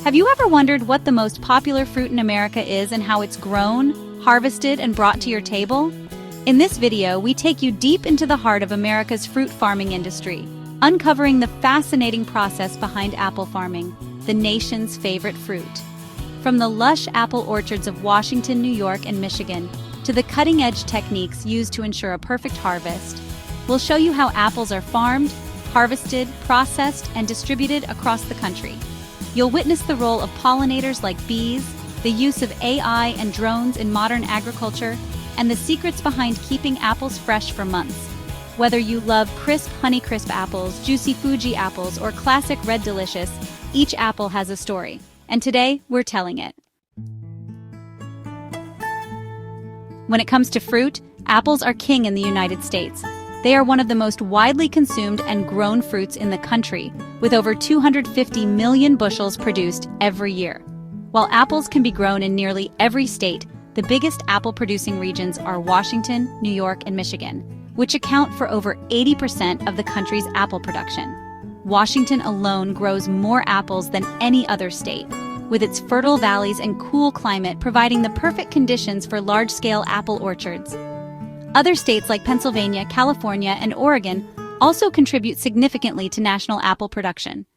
Have you ever wondered what the most popular fruit in America is and how it's grown, harvested, and brought to your table? In this video, we take you deep into the heart of America's fruit farming industry, uncovering the fascinating process behind apple farming, the nation's favorite fruit. From the lush apple orchards of Washington, New York, and Michigan, to the cutting-edge techniques used to ensure a perfect harvest, we'll show you how apples are farmed, harvested, processed, and distributed across the country. You'll witness the role of pollinators like bees, the use of AI and drones in modern agriculture, and the secrets behind keeping apples fresh for months. Whether you love crisp Honeycrisp apples, juicy Fuji apples, or classic Red Delicious, each apple has a story. And today, we're telling it. When it comes to fruit, apples are king in the United States. They are one of the most widely consumed and grown fruits in the country, with over 250 million bushels produced every year. While apples can be grown in nearly every state, the biggest apple-producing regions are Washington, New York, and Michigan, which account for over 80% of the country's apple production. Washington alone grows more apples than any other state, with its fertile valleys and cool climate providing the perfect conditions for large-scale apple orchards. Other states like Pennsylvania, California, and Oregon also contribute significantly to national apple production.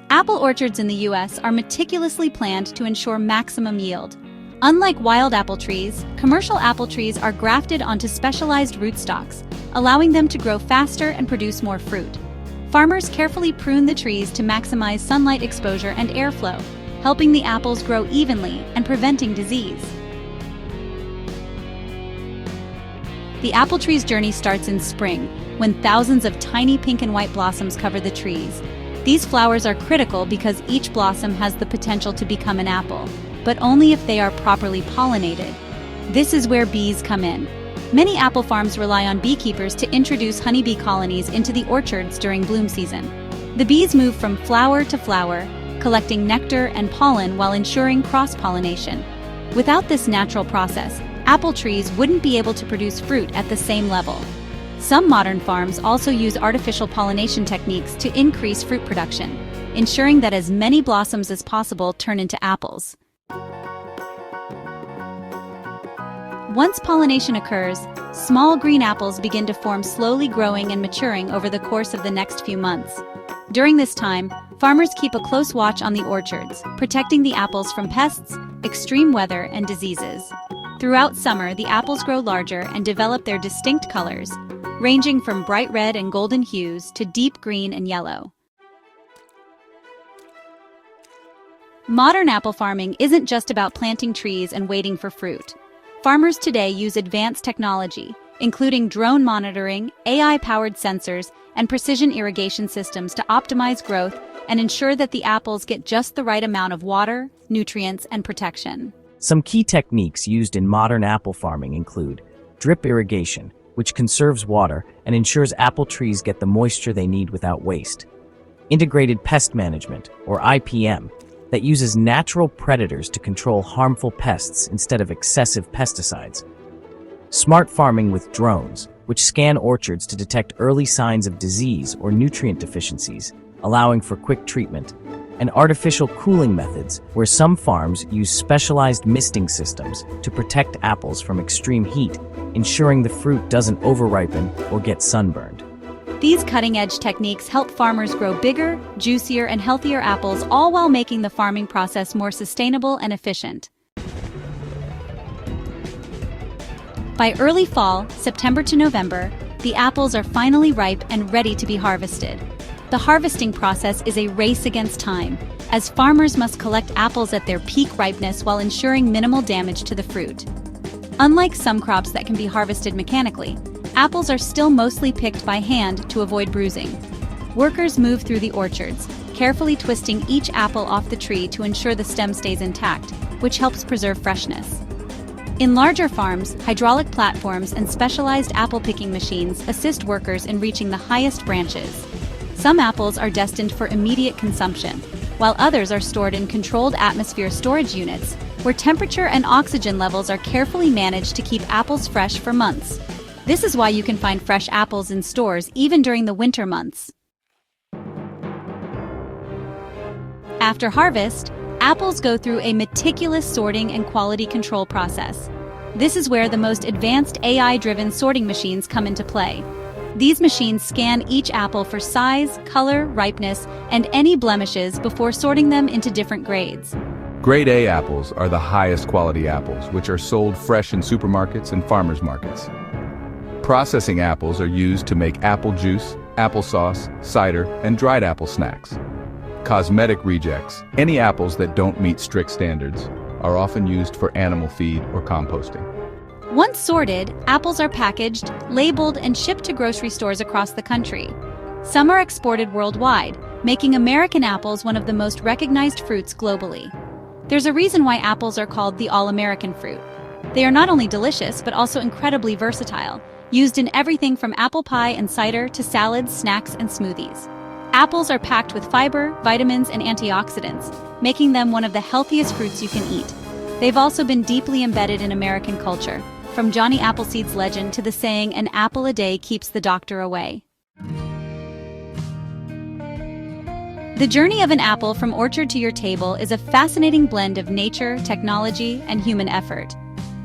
Apple orchards in the U.S. are meticulously planned to ensure maximum yield. Unlike wild apple trees, commercial apple trees are grafted onto specialized rootstocks, allowing them to grow faster and produce more fruit. Farmers carefully prune the trees to maximize sunlight exposure and airflow, helping the apples grow evenly and preventing disease. The apple tree's journey starts in spring, when thousands of tiny pink and white blossoms cover the trees. These flowers are critical because each blossom has the potential to become an apple, but only if they are properly pollinated. This is where bees come in. Many apple farms rely on beekeepers to introduce honeybee colonies into the orchards during bloom season. The bees move from flower to flower, collecting nectar and pollen while ensuring cross-pollination. Without this natural process, apple trees wouldn't be able to produce fruit at the same level. Some modern farms also use artificial pollination techniques to increase fruit production, ensuring that as many blossoms as possible turn into apples. Once pollination occurs, small green apples begin to form, slowly growing and maturing over the course of the next few months. During this time, farmers keep a close watch on the orchards, protecting the apples from pests, extreme weather, and diseases. Throughout summer, the apples grow larger and develop their distinct colors, ranging from bright red and golden hues to deep green and yellow. Modern apple farming isn't just about planting trees and waiting for fruit. Farmers today use advanced technology, including drone monitoring, AI-powered sensors, and precision irrigation systems to optimize growth and ensure that the apples get just the right amount of water, nutrients, and protection. Some key techniques used in modern apple farming include drip irrigation, which conserves water and ensures apple trees get the moisture they need without waste. Integrated pest management, or IPM, that uses natural predators to control harmful pests instead of excessive pesticides. Smart farming with drones, which scan orchards to detect early signs of disease or nutrient deficiencies, allowing for quick treatment. And artificial cooling methods, where some farms use specialized misting systems to protect apples from extreme heat, ensuring the fruit doesn't overripen or get sunburned. These cutting-edge techniques help farmers grow bigger, juicier, and healthier apples, all while making the farming process more sustainable and efficient. By early fall, September to November, the apples are finally ripe and ready to be harvested. The harvesting process is a race against time, as farmers must collect apples at their peak ripeness while ensuring minimal damage to the fruit. Unlike some crops that can be harvested mechanically, apples are still mostly picked by hand to avoid bruising. Workers move through the orchards, carefully twisting each apple off the tree to ensure the stem stays intact, which helps preserve freshness. In larger farms, hydraulic platforms and specialized apple picking machines assist workers in reaching the highest branches. Some apples are destined for immediate consumption, while others are stored in controlled atmosphere storage units, where temperature and oxygen levels are carefully managed to keep apples fresh for months. This is why you can find fresh apples in stores even during the winter months. After harvest, apples go through a meticulous sorting and quality control process. This is where the most advanced AI-driven sorting machines come into play. These machines scan each apple for size, color, ripeness, and any blemishes before sorting them into different grades. Grade A apples are the highest quality apples, which are sold fresh in supermarkets and farmers markets. Processing apples are used to make apple juice, applesauce, cider, and dried apple snacks. Cosmetic rejects, any apples that don't meet strict standards, are often used for animal feed or composting. Once sorted, apples are packaged, labeled, and shipped to grocery stores across the country. Some are exported worldwide, making American apples one of the most recognized fruits globally. There's a reason why apples are called the all-American fruit. They are not only delicious, but also incredibly versatile, used in everything from apple pie and cider to salads, snacks, and smoothies. Apples are packed with fiber, vitamins, and antioxidants, making them one of the healthiest fruits you can eat. They've also been deeply embedded in American culture, from Johnny Appleseed's legend to the saying, "An apple a day keeps the doctor away." The journey of an apple from orchard to your table is a fascinating blend of nature, technology, and human effort.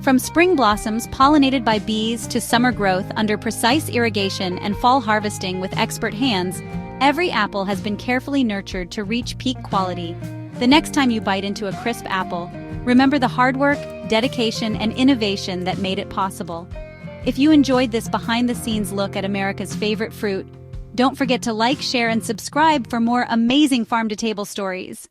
From spring blossoms pollinated by bees to summer growth under precise irrigation and fall harvesting with expert hands, every apple has been carefully nurtured to reach peak quality. The next time you bite into a crisp apple, remember the hard work, dedication, and innovation that made it possible. If you enjoyed this behind-the-scenes look at America's favorite fruit, don't forget to like, share, and subscribe for more amazing farm-to-table stories.